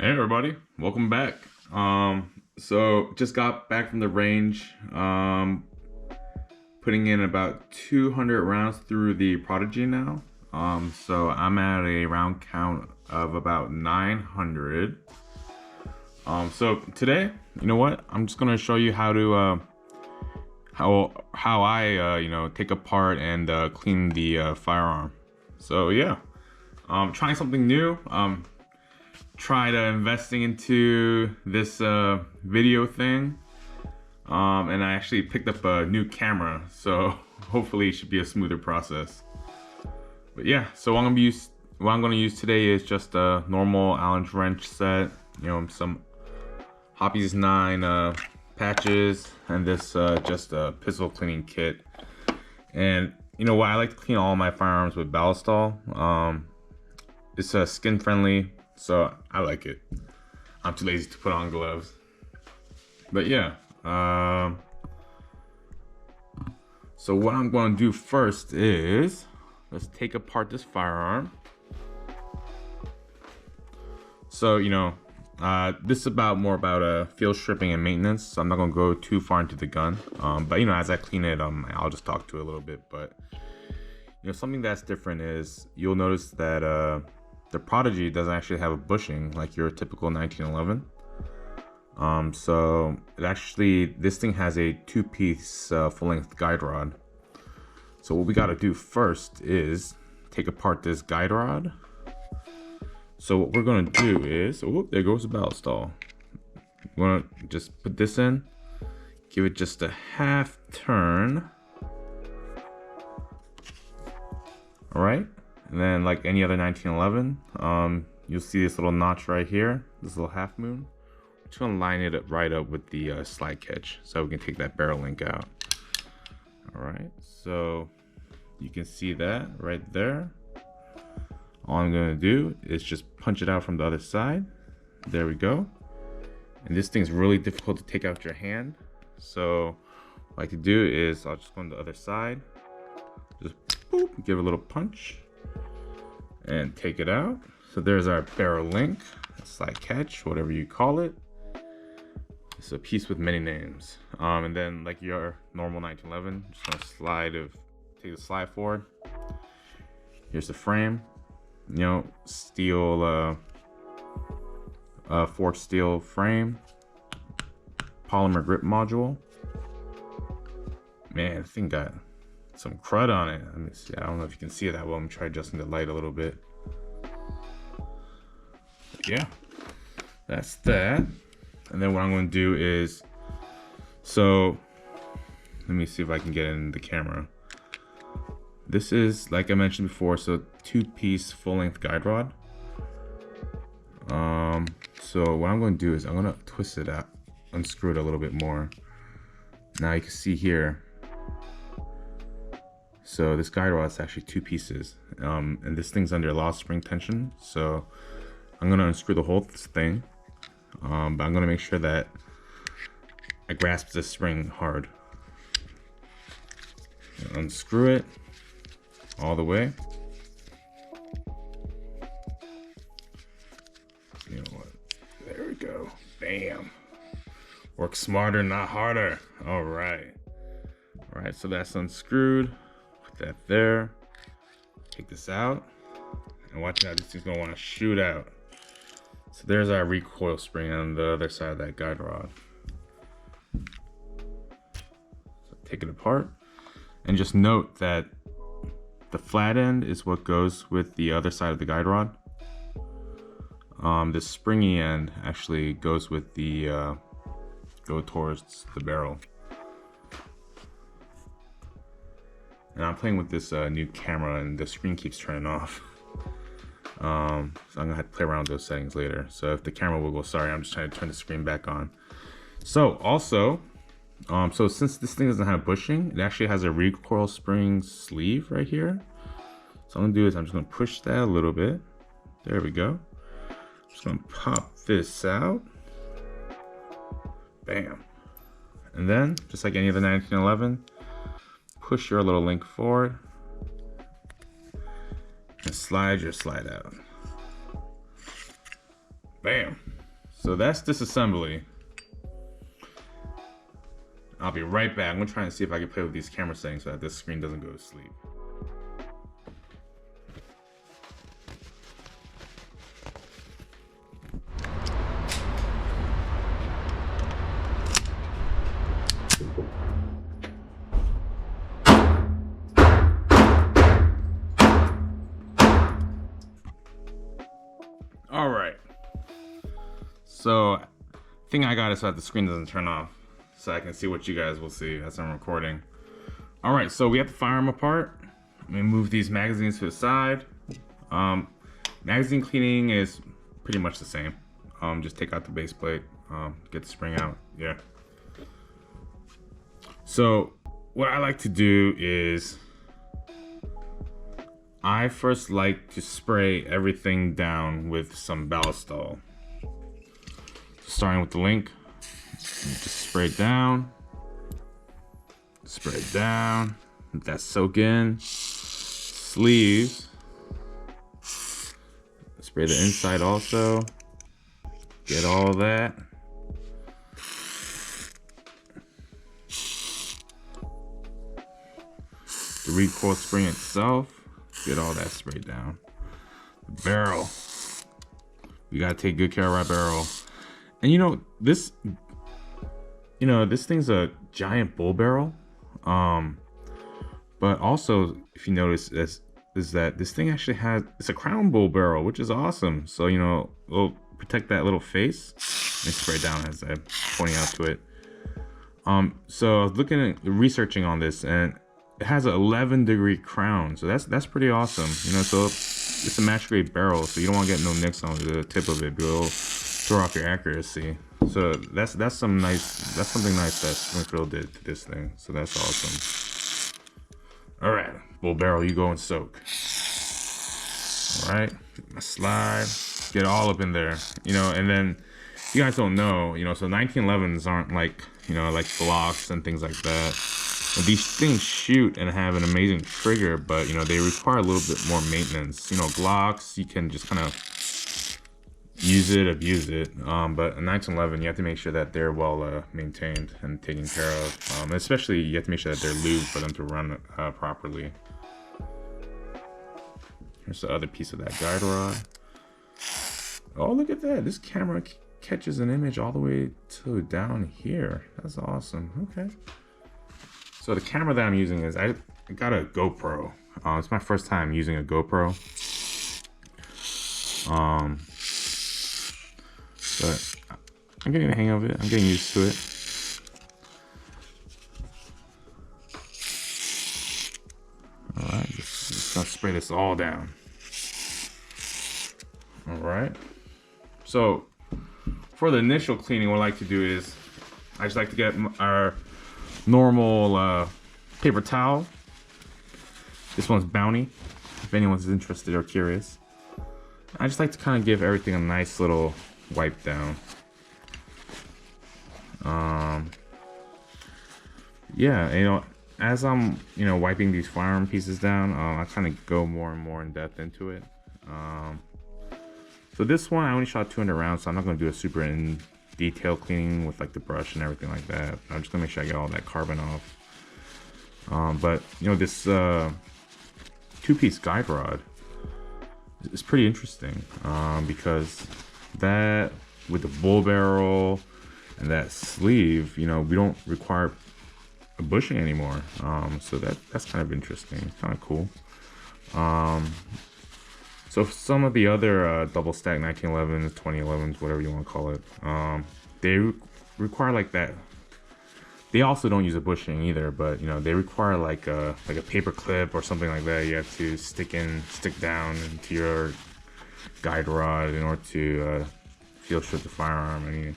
Hey everybody, welcome back. So just got back from the range, putting in about 200 rounds through the Prodigy now. So I'm at a round count of about 900. So today, you know what? I'm just gonna show you how to how I take apart and clean the firearm. So yeah, trying something new. Tried investing into this video thing, and I actually picked up a new camera, so hopefully it should be a smoother process. But yeah, so what I'm gonna use today is just a normal Allen wrench set, some Hobbies 9 patches, and this just a pistol cleaning kit. And you know what, I like to clean all my firearms with Ballistol. It's skin friendly, so I like it. I'm too lazy to put on gloves. But yeah, so what I'm going to do first is, let's take apart this firearm. So, this is more about field stripping and maintenance, so I'm not going to go too far into the gun. But, as I clean it, I'll just talk to it a little bit. But, something that's different is you'll notice that the Prodigy doesn't actually have a bushing like your typical 1911. So this thing has a 2-piece full-length guide rod. So what we got to do first is take apart this guide rod. So what we're going to do is, oh, there goes the Ballistol. We're going to just put this in, give it just a half turn. All right. And then, like any other 1911, you'll see this little notch right here, this little half moon. I'm just gonna line it up right up with the slide catch so we can take that barrel link out. All right, so you can see that right there. All I'm gonna do is just punch it out from the other side. There we go. And this thing's really difficult to take out with your hand. So what I like to do is I'll just go on the other side, just boop, give it a little punch, and take it out. So there's our barrel link, slide catch, whatever you call it. It's a piece with many names. And then, like your normal 1911, just gonna take the slide forward. Here's the frame, steel, forged steel frame, polymer grip module. Man, the thing got some crud on it. Let me see. I don't know if you can see it that well. I'm gonna try adjusting the light a little bit. But yeah, that's that. And then what I'm gonna do is, so let me see if I can get in the camera. This is, like I mentioned before, so 2-piece full-length guide rod. So what I'm gonna do is I'm gonna twist it out, unscrew it a little bit more. Now you can see here. So this guide rod is actually 2 pieces, and this thing's under a lot of spring tension. So I'm gonna unscrew the whole thing, but I'm gonna make sure that I grasp the spring hard. Unscrew it all the way. You know what? There we go. Bam. Work smarter, not harder. All right. All right. So that's unscrewed. That there. Take this out, and watch out, this thing's gonna want to shoot out. So there's our recoil spring on the other side of that guide rod. So take it apart, and just note that the flat end is what goes with the other side of the guide rod. The springy end actually goes with the go towards the barrel. And I'm playing with this new camera, and the screen keeps turning off. So I'm gonna have to play around with those settings later. So if the camera will go, sorry, I'm just trying to turn the screen back on. So also, so since this thing doesn't have bushing, it actually has a recoil spring sleeve right here. So what I'm gonna do is I'm just gonna push that a little bit. There we go. Just gonna pop this out. Bam. And then, just like any other 1911, push your little link forward and slide your slide out. Bam. So that's Disassembly. I'll be right back. I'm gonna try and see if I can play with these camera settings so that this screen doesn't go to sleep. All right. So, thing I got is so that the screen doesn't turn off, so I can see what you guys will see as I'm recording. All right, so we have the firearm apart. Let me move these magazines to the side. Magazine cleaning is pretty much the same. Just take out the base plate, get the spring out. Yeah. So what I like to do is I first like to spray everything down with some Ballistol. Starting with the link, just spray it down, let that soak in. Sleeves, spray the inside also, get all that. The recoil spring itself, get all that sprayed down. The barrel, we gotta take good care of our barrel. And this thing's a giant bull barrel. But also, if you notice, is that this thing actually it's a crown bull barrel, which is awesome. So, it'll protect that little face. Let me spray down as I'm pointing out to it. So I was looking at researching on this, and it has an 11-degree crown. So that's pretty awesome. So it's a match grade barrel, so you don't want to get no nicks on the tip of it. It'll throw off your accuracy. So that's something nice that Springfield did to this thing. So that's awesome. All right, bull barrel, you go and soak. All right, my slide, get all up in there. And then you guys don't know, so 1911s aren't like like Glocks and things like that. And these things shoot and have an amazing trigger, but they require a little bit more maintenance. Glocks, you can just kind of use it, abuse it, but in 1911 you have to make sure that they're well maintained and taken care of, especially you have to make sure that they're lubed for them to run properly. Here's the other piece of that guide rod. Oh, look at that, this camera catches an image all the way to down here. That's awesome. Okay, so the camera that I'm using is I got a GoPro. It's my first time using a GoPro. But I'm getting the hang of it. I'm getting used to it. All right, just gonna spray this all down. All right. So for the initial cleaning, what I like to do is I just like to get our normal paper towel. This one's Bounty, if anyone's interested or curious. I just like to kind of give everything a nice little wipe down. Yeah, as I'm wiping these firearm pieces down, I kind of go more and more in depth into it. So this one I only shot 200 rounds, so I'm not going to do a super in detail cleaning with like the brush and everything like that. I'm just gonna make sure I get all that carbon off. But this two-piece guide rod is pretty interesting, because that with the bull barrel and that sleeve, we don't require a bushing anymore. So that's kind of interesting, kind of cool. So some of the other double stack 1911s, 2011s, whatever you want to call it, they require like that. They also don't use a bushing either, but they require like a paper clip or something like that. You have to stick down into your guide rod in order to field strip the firearm. I mean,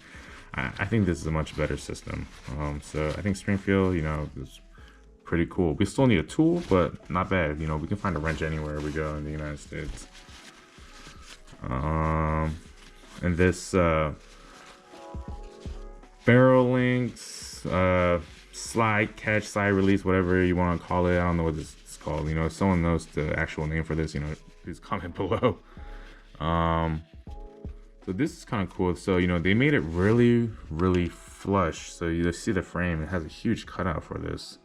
I think this is a much better system. So I think Springfield, is pretty cool. We still need a tool, but not bad. We can find a wrench anywhere we go in the United States. And this barrel links, slide catch, slide release, whatever you want to call it. I don't know what this is called. If someone knows the actual name for this, please comment below. So this is kind of cool. So, you know, they made it really, really flush. So you see the frame, it has a huge cutout for this.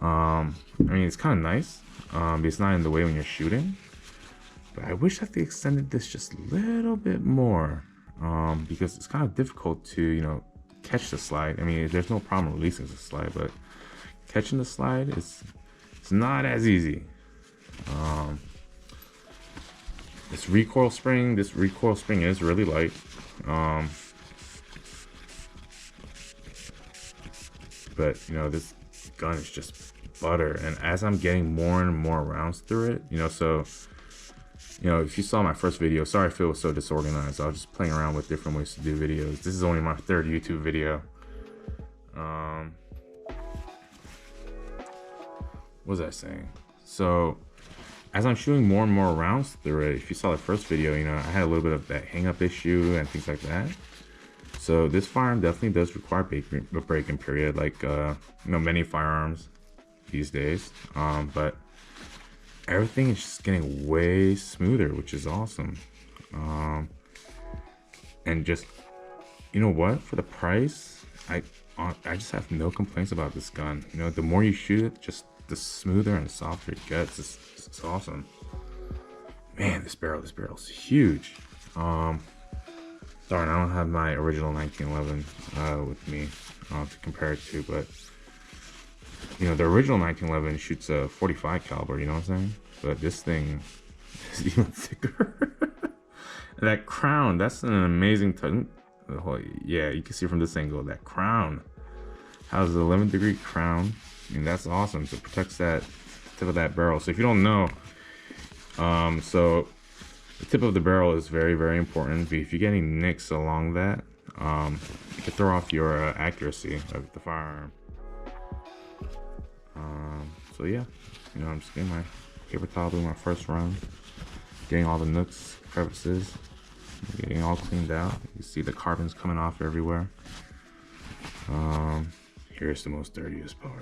I mean, it's kind of nice. It's not in the way when you're shooting. But I wish that they extended this just a little bit more. Because it's kind of difficult to, you know, catch the slide. I mean, there's no problem releasing the slide, but catching the slide it's not as easy. This recoil spring is really light. But you know, this gun is just butter, and as I'm getting more and more rounds through it, you know, so you know, if you saw my first video, sorry if it was so disorganized. I was just playing around with different ways to do videos. This is only my third YouTube video. What was I saying? So as I'm shooting more and more rounds through it, if you saw the first video, you know, I had a little bit of that hang up issue and things like that. So this firearm definitely does require a break-in period, like you know, many firearms these days. But everything is just getting way smoother, which is awesome. And just, you know what, for the price, I just have no complaints about this gun. You know, the more you shoot it, just the smoother and softer it gets. It's awesome. Man, this barrel is huge. Darn, I don't have my original 1911 with me to compare it to, but you know, the original 1911 shoots a 45 caliber, you know what I'm saying? But this thing is even thicker. That crown, that's an amazing yeah, you can see from this angle, that crown has an 11-degree crown, and that's awesome. So it protects that tip of that barrel. So if you don't know, so the tip of the barrel is very, very important. If you get any nicks along that, it could throw off your accuracy of the firearm. So yeah, you know, I'm just getting my paper towel, doing my first run, getting all the nooks, crevices, getting all cleaned out. You see the carbons coming off everywhere. Here's the most dirtiest part.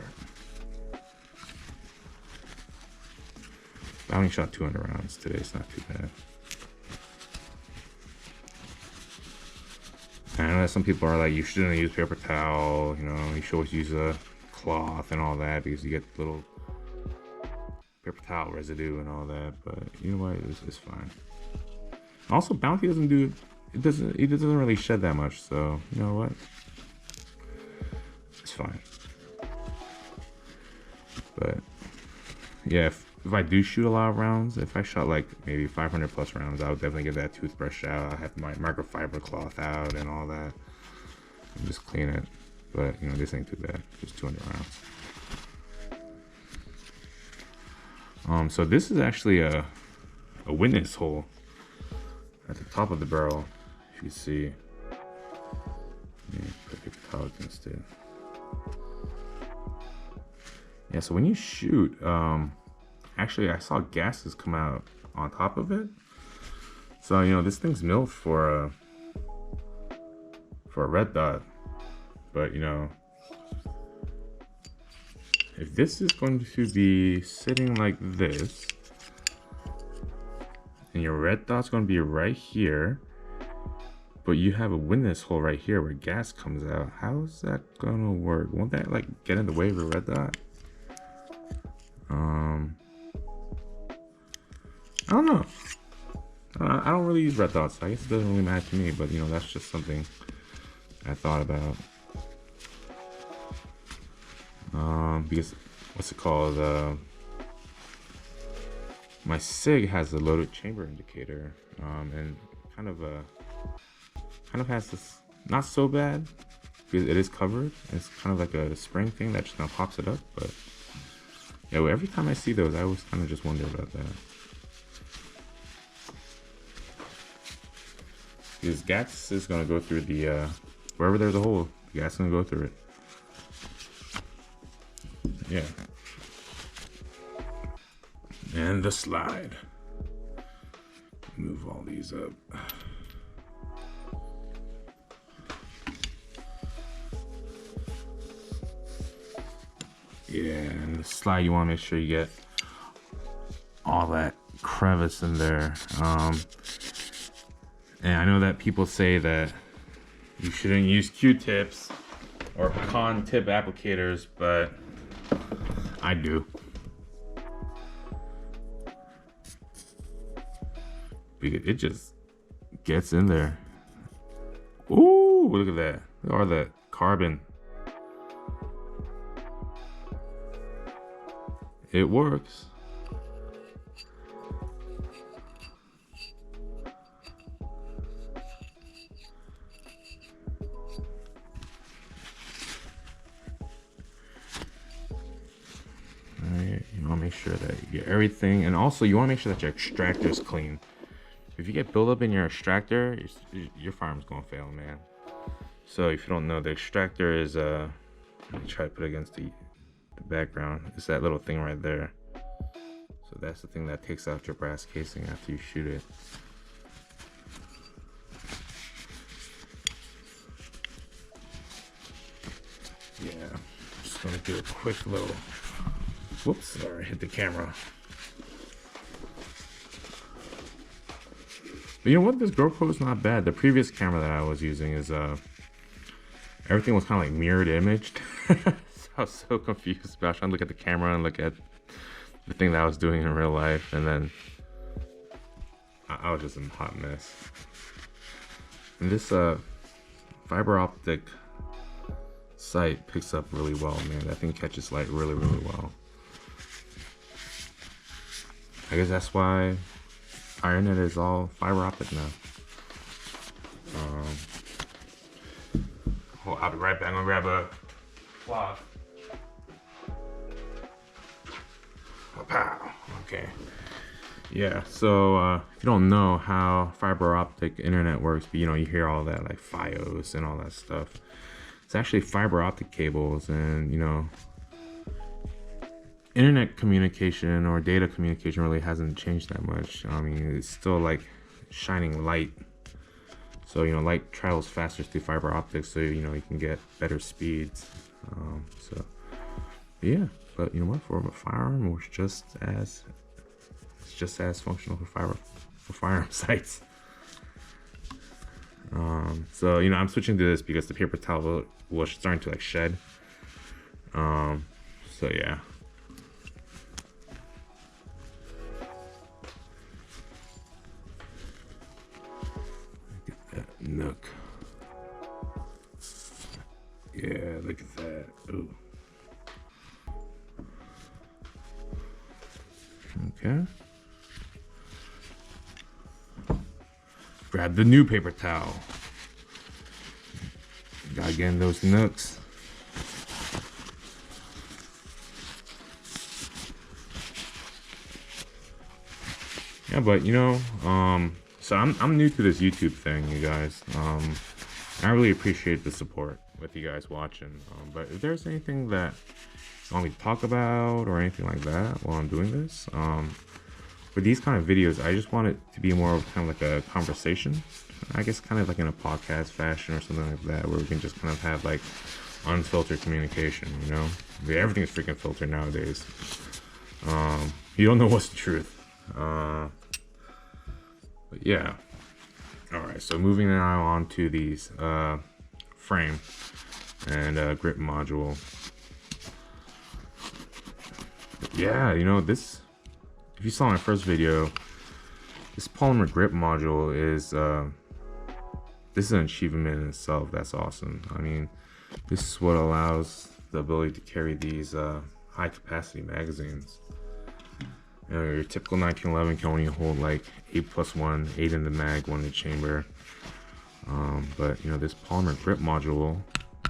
I only shot 200 rounds today, it's not too bad. And I know that some people are like, you shouldn't use paper towel, you know, you should always use a cloth and all that because you get little paper towel residue and all that, but you know what, it's fine. Also, Bounty doesn't do, it doesn't really shed that much, so you know what, it's fine. But yeah, if I do shoot a lot of rounds, if I shot like maybe 500 plus rounds, I would definitely get that toothbrush out. I have my microfiber cloth out and all that, and just clean it. But you know, this ain't too bad, just 200 rounds. So this is actually a witness hole at the top of the barrel, if you see. Let me put paper towel against it. Yeah, so when you shoot, actually I saw gases come out on top of it. So you know, this thing's milled for a red dot. But you know, if this is going to be sitting like this, and your red dot's going to be right here, but you have a witness hole right here where gas comes out, how is that going to work? Won't that like get in the way of a red dot? I don't know. I don't really use red dots, so I guess it doesn't really matter to me, but you know, that's just something I thought about. Because what's it called? My SIG has a loaded chamber indicator, and kind of has this, not so bad because it is covered. It's kind of like a spring thing that just kind of pops it up. But yeah, every time I see those, I always kind of just wonder about that. Because gas is gonna go through the wherever there's a hole, the gas is gonna go through it. Yeah. And the slide. Move all these up. Yeah, and the slide, you want to make sure you get all that crevice in there. And I know that people say that you shouldn't use Q-tips or pecan tip applicators, but I do. Because it just gets in there. Ooh, look at that. Look at all that carbon. It works. Alright, you want to make sure that you get everything, and also you want to make sure that your extractor is clean. If you get buildup in your extractor, your firearm's gonna fail, man. So if you don't know, the extractor is let me try to put it against the background. It's that little thing right there. So that's the thing that takes out your brass casing after you shoot it. Yeah, I'm just gonna do a quick little, whoops, sorry, hit the camera. But you know what, this GoPro is not bad. The previous camera that I was using is everything was kind of like mirrored imaged. So I was so confused about trying to look at the camera and look at the thing that I was doing in real life, and then I was just in a hot mess. And this fiber optic sight picks up really well, man. That thing catches light really, really well. I guess that's why our internet is all fiber optic now. Well, I'll be right back. I'm gonna grab a cloth. Pow. Okay. Yeah. So if you don't know how fiber optic internet works, but you hear all that like FiOS and all that stuff. It's actually fiber optic cables, and internet communication or data communication really hasn't changed that much. I mean, it's still like shining light. So, light travels faster through fiber optics, so, you can get better speeds. So, yeah. But you know what? For a firearm, it's just as functional for firearm sights. So, I'm switching to this because the paper towel was starting to like shed. So yeah. Nook. Yeah, look at that. Ooh. Okay. Grab the new paper towel. Gotta get in those nooks. Yeah, but so I'm new to this YouTube thing, you guys. I really appreciate the support with you guys watching. But if there's anything that you want me to talk about or anything like that while I'm doing this, for these kind of videos, I just want it to be more of kind of like a conversation. I guess kind of like in a podcast fashion or something like that, where we can just kind of have like unfiltered communication, Everything is freaking filtered nowadays. You don't know what's the truth. But yeah. Alright, so moving now on to these frame and grip module. Yeah, this, if you saw my first video, this polymer grip module is this is an achievement in itself. That's awesome. I mean, this is what allows the ability to carry these high capacity magazines. Your typical 1911 can only hold like 8+1, 8 in the mag, 1 in the chamber. But this polymer grip module,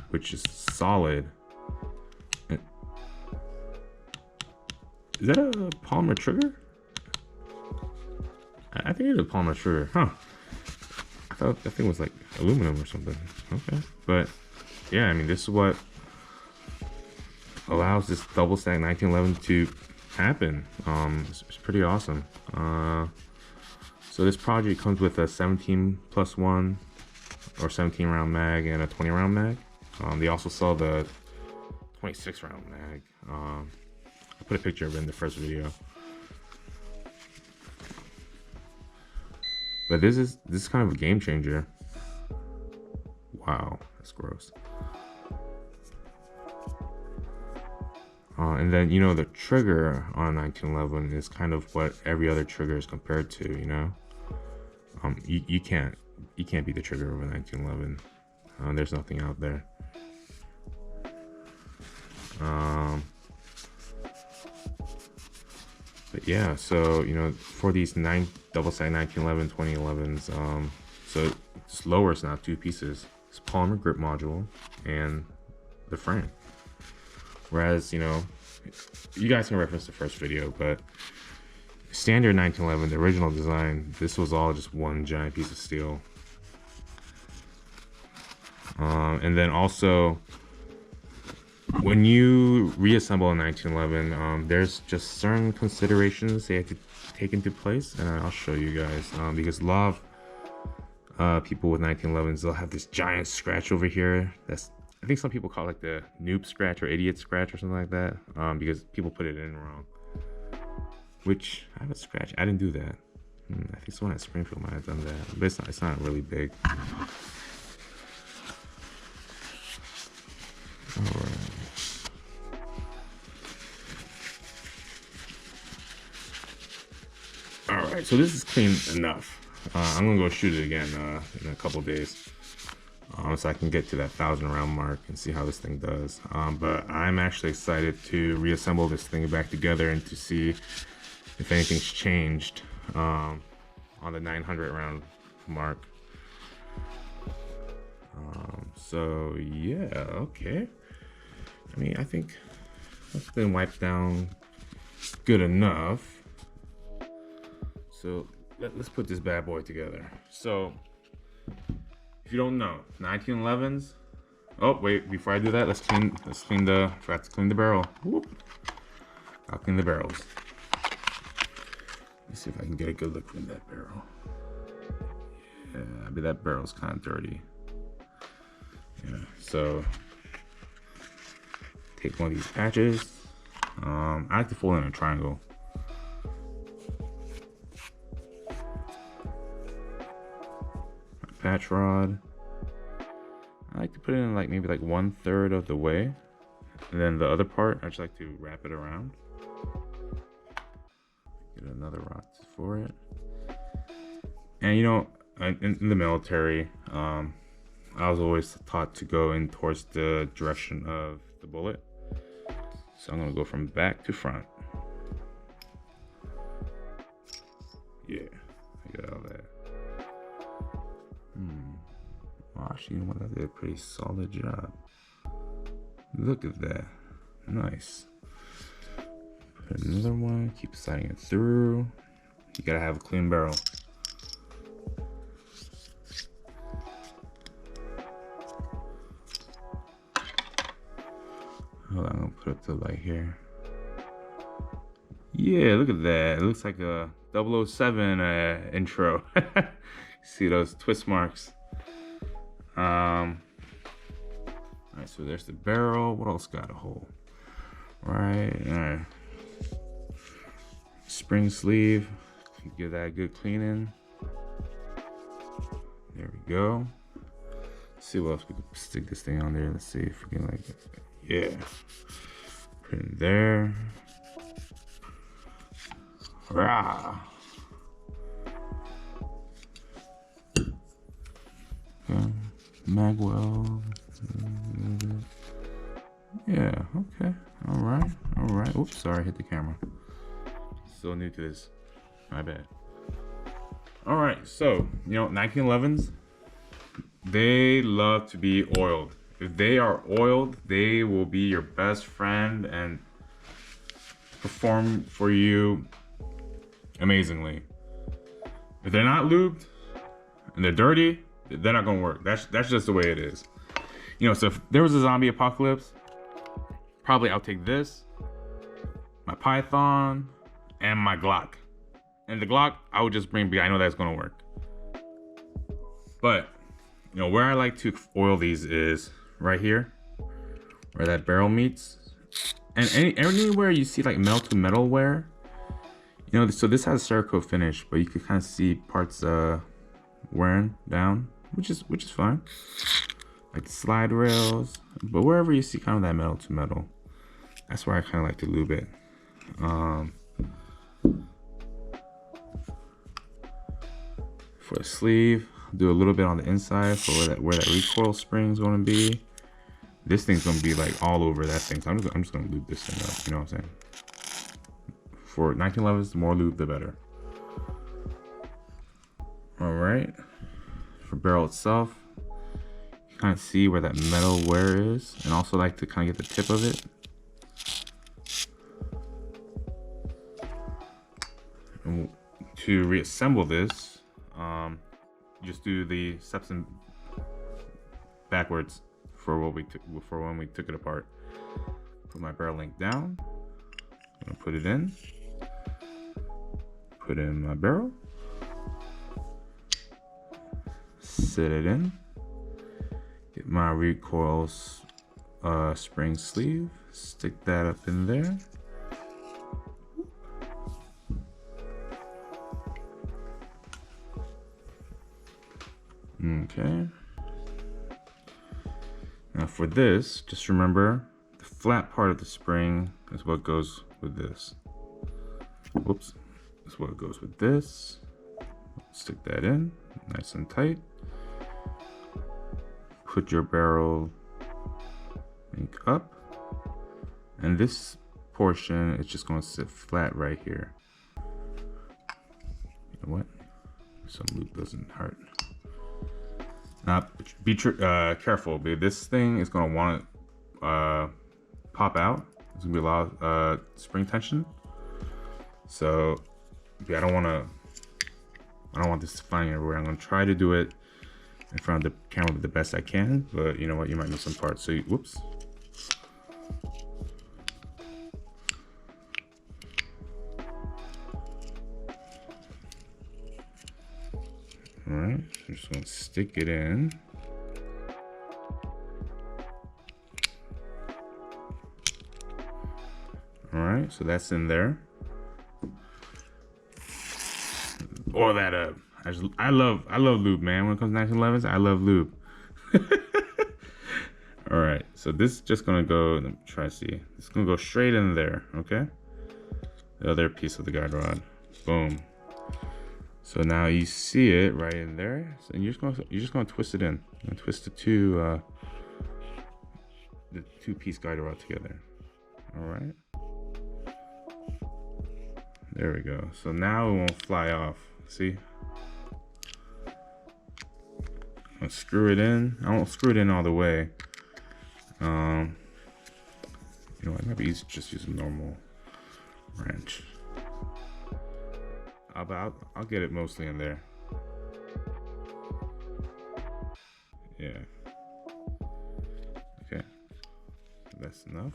which is solid. Is that a polymer trigger? I think it's a polymer trigger, huh? I thought that thing was like aluminum or something. Okay, but yeah, I mean, this is what allows this double stack 1911 to happen. It's pretty awesome. So this project comes with a 17+1 or 17 round mag and a 20 round mag. They also sell the 26 round mag. I put a picture of it in the first video. But this is kind of a game changer. Wow, that's gross. And then, you know, the trigger on 1911 is kind of what every other trigger is compared to, you know. You can't beat the trigger of a 1911. There's nothing out there. But yeah, so, you know, for these double stack 1911 2011s, so it's lower, it's now 2 pieces. It's polymer grip module and the frame. Whereas, you know, you guys can reference the first video, but standard 1911, the original design, this was all just one giant piece of steel. And then also, when you reassemble a 1911, there's just certain considerations they have to take into place, and I'll show you guys, because a lot of people with 1911s, they'll have this giant scratch over here. I think some people call it like the noob scratch or idiot scratch or something like that, because people put it in wrong. Which, I have a scratch. I didn't do that. I think someone at Springfield might have done that, but it's not really big. Alright, so this is clean enough. I'm gonna go shoot it again in a couple days, so I can get to that 1,000 round mark and see how this thing does. But I'm actually excited to reassemble this thing back together and to see if anything's changed on the 900 round mark. So yeah, okay. I mean, I think that's been wiped down good enough. So let's put this bad boy together. So if you don't know, 1911s. Oh wait, before I do that, let's clean forgot to clean the barrel. Whoop. I'll clean the barrels. Let's see if I can get a good look in that barrel. Yeah, I bet that barrel's kind of dirty. Yeah, so take one of these patches. I like to fold in a triangle. My patch rod. I like to put it in like maybe like 1/3 of the way, and then the other part I just like to wrap it around. Get another rod for it. And you know, in the military, I was always taught to go in towards the direction of the bullet. So I'm gonna go from back to front. Yeah, I got all that. Well, actually, you know what? I did a pretty solid job. Look at that. Nice. Put another one, keep sliding it through. You gotta have a clean barrel. Hold on, I'm gonna put it to like here. Yeah, look at that. It looks like a 007 intro. See those twist marks. Alright, so there's the barrel. What else got a hole? Alright. Spring sleeve. Give that a good cleaning. There we go. Let's see what else we can stick this thing on there. Let's see if we can like, yeah. Put it in there. Rah. Okay. Magwell. Yeah, okay. Alright. Oops, sorry, I hit the camera. So new to this. My bad. Alright, so, you know, 1911s, they love to be oiled. If they are oiled, they will be your best friend and perform for you amazingly. If they're not lubed and they're dirty, they're not gonna work. That's just the way it is. You know, so if there was a zombie apocalypse, probably I'll take this, my Python, and my Glock. And the Glock, I would just bring, I know that's gonna work. But, you know, where I like to oil these is right here, where that barrel meets. And anywhere you see like metal to metal wear, you know, so this has a Cerakote finish, but you can kind of see parts wearing down, which is fine. Like the slide rails, but wherever you see kind of that metal to metal, that's where I kind of like to lube it. For the sleeve, do a little bit on the inside for where that recoil spring is going to be. This thing's going to be like all over that thing, so I'm just going to lube this thing up. You know what I'm saying? For 1911s, the more lube, the better. All right. For barrel itself, you kind of see where that metal wear is, and also like to kind of get the tip of it. And to reassemble this, just do the steps in backwards for what we for when we took it apart. Put my barrel link down. I'm gonna put it in. Put in my barrel. Sit it in. Get my recoil spring sleeve. Stick that up in there. Okay. Now for this, just remember the flat part of the spring is what goes with this. Whoops. That's what goes with this. Stick that in nice and tight. Put your barrel link up. And this portion is just going to sit flat right here. You know what? Some lube doesn't hurt. Now, be careful, because this thing is going to want to pop out. There's going to be a lot of spring tension. So, yeah, I don't want this flying everywhere. I'm going to try to do it in front of the camera the best I can, but you know what? You might miss some parts. So, whoops. All right, I'm just going to stick it in. All right, so that's in there. Or that I love lube, man. When it comes to 1911s, I love lube. All right, so this is just gonna go. Let me try to see. It's gonna go straight in there. Okay. The other piece of the guide rod. Boom. So now you see it right in there. So you're just gonna twist it in. And twist the two piece guide rod together. All right. There we go. So now it won't fly off. See? I'll screw it in. I won't screw it in all the way. You know, I might be just use a normal wrench. I'll get it mostly in there. Yeah. Okay. That's enough.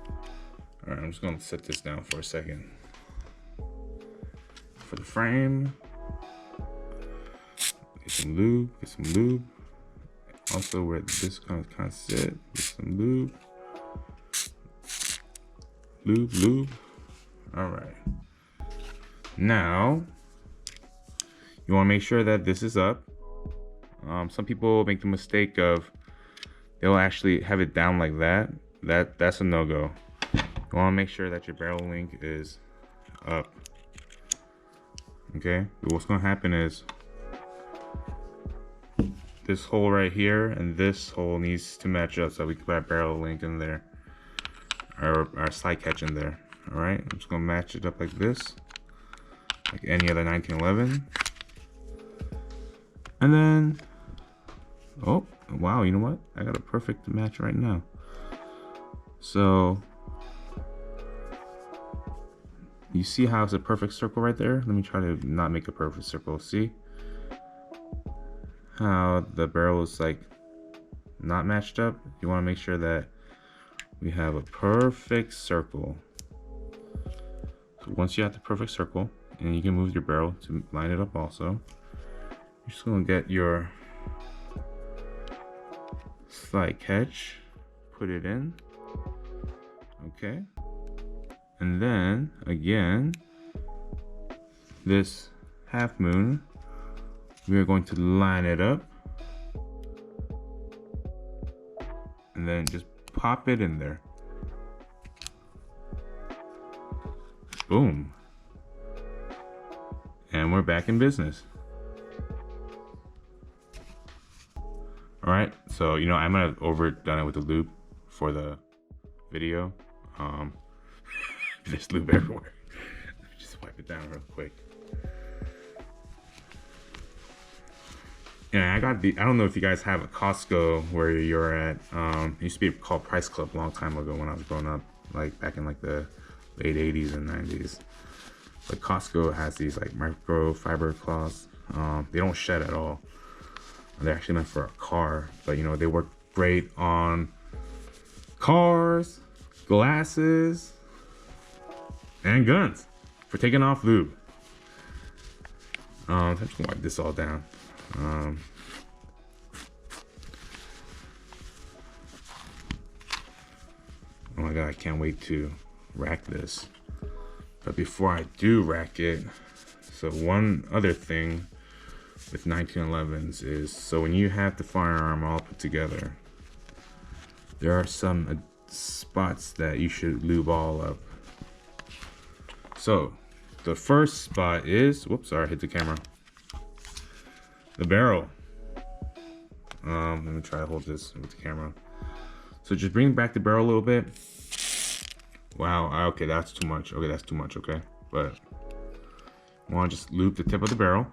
All right, I'm just gonna set this down for a second. For the frame, get some lube. Also, where this kind of sit, get some lube. All right. Now, you want to make sure that this is up. Some people make the mistake of they'll actually have it down like that. That's a no-go. You want to make sure that your barrel link is up. Okay, but what's gonna happen is this hole right here and this hole needs to match up, so we can put our barrel link in there, or our slide catch in there. All right, I'm just gonna match it up like this, like any other 1911. And then, oh wow, you know what? I got a perfect match right now. So you see how it's a perfect circle right there? Let me try to not make a perfect circle. See how the barrel is like not matched up? You want to make sure that we have a perfect circle. So once you have the perfect circle, and you can move your barrel to line it up also, you're just going to get your slide catch, put it in, okay? And then again, this half moon we are going to line it up and then just pop it in there. Boom. And we're back in business. All right, so you know, I might have overdone it with the lube for the video. There's lube everywhere. Let me just wipe it down real quick. Yeah, I got the, I don't know if you guys have a Costco where you're at. It used to be called Price Club a long time ago when I was growing up, like back in like the late 80s and 90s. But Costco has these like microfiber cloths. They don't shed at all. They're actually meant for a car, but you know, they work great on cars, glasses, and guns for taking off lube. I'm just gonna wipe this all down. Oh my god, I can't wait to rack this. But before I do rack it, so one other thing with 1911s is, so when you have the firearm all put together, there are some spots that you should lube all up. So the first spot is, whoops, sorry, I hit the camera. The barrel. Let me try to hold this with the camera. So just bring back the barrel a little bit. Wow, okay, that's too much. Okay, that's too much, okay. But I want to just loop the tip of the barrel.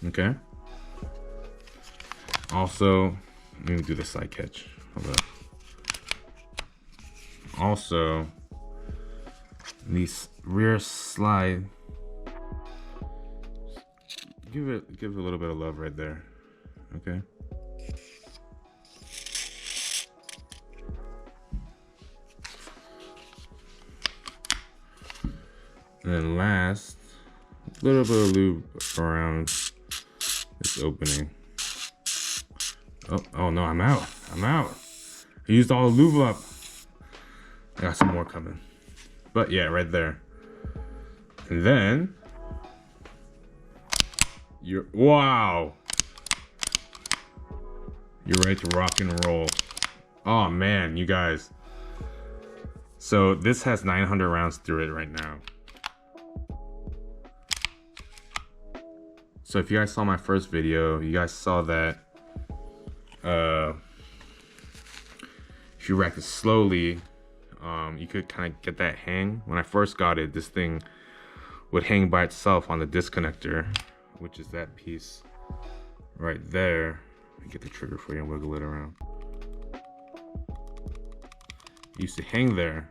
Okay. Also, let me do the side catch. Hold up. Also, these rear slide. Give it a little bit of love right there. Okay. And then last, a little bit of lube around this opening. Oh no, I'm out. I used all the lube up. I got some more coming. But yeah, right there. And then wow. You're ready to rock and roll. Oh man, you guys. So this has 900 rounds through it right now. So if you guys saw my first video, you guys saw that if you rack it slowly, you could kind of get that hang. When I first got it, this thing would hang by itself on the disconnector, which is that piece right there. Let me get the trigger for you and wiggle it around. It used to hang there.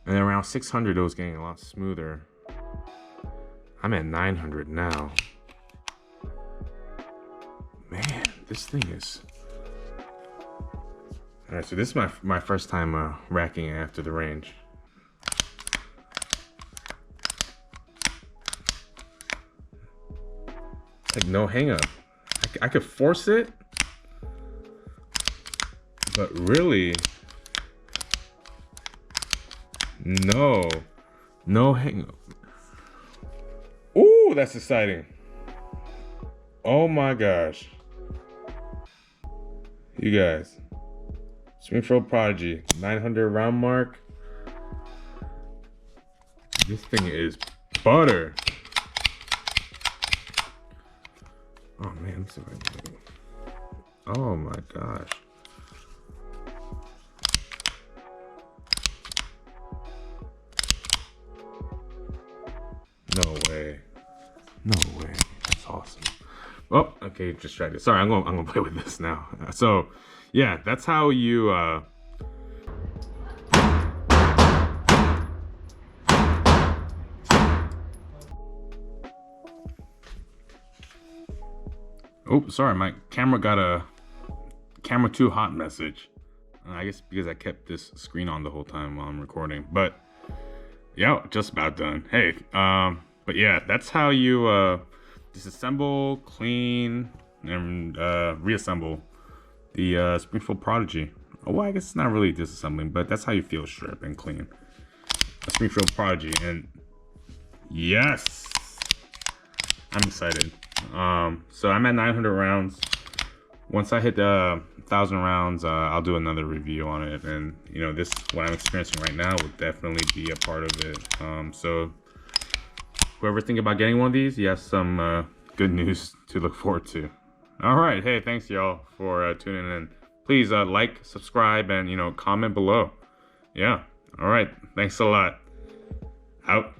And around 600, it was getting a lot smoother. I'm at 900 now. Man, this thing is... All right, so this is my first time racking it after the range. Like no hang up. I could force it, but really, no hang up. Ooh, that's exciting. Oh my gosh. You guys, Springfield Prodigy, 900 round mark. This thing is butter. Oh man, I'm sorry. Oh my gosh. No way. That's awesome. Oh, okay, distracted. Sorry, I'm gonna play with this now. So, yeah, that's how you Oh, sorry, my camera got a camera too hot message. I guess because I kept this screen on the whole time while I'm recording. But yeah, just about done. Hey, but yeah, that's how you disassemble, clean, and reassemble the Springfield Prodigy. Well, I guess it's not really disassembling, but that's how you feel strip and clean. a Springfield Prodigy, and yes, I'm excited. So I'm at 900 rounds. Once I hit 1,000 rounds, I'll do another review on it, and you know, this what I'm experiencing right now will definitely be a part of it. So whoever think about getting one of these, you have some good news to look forward to. All right, hey, thanks y'all for tuning in. Please like, subscribe, and you know, comment below. Yeah. All right. Thanks a lot. Out.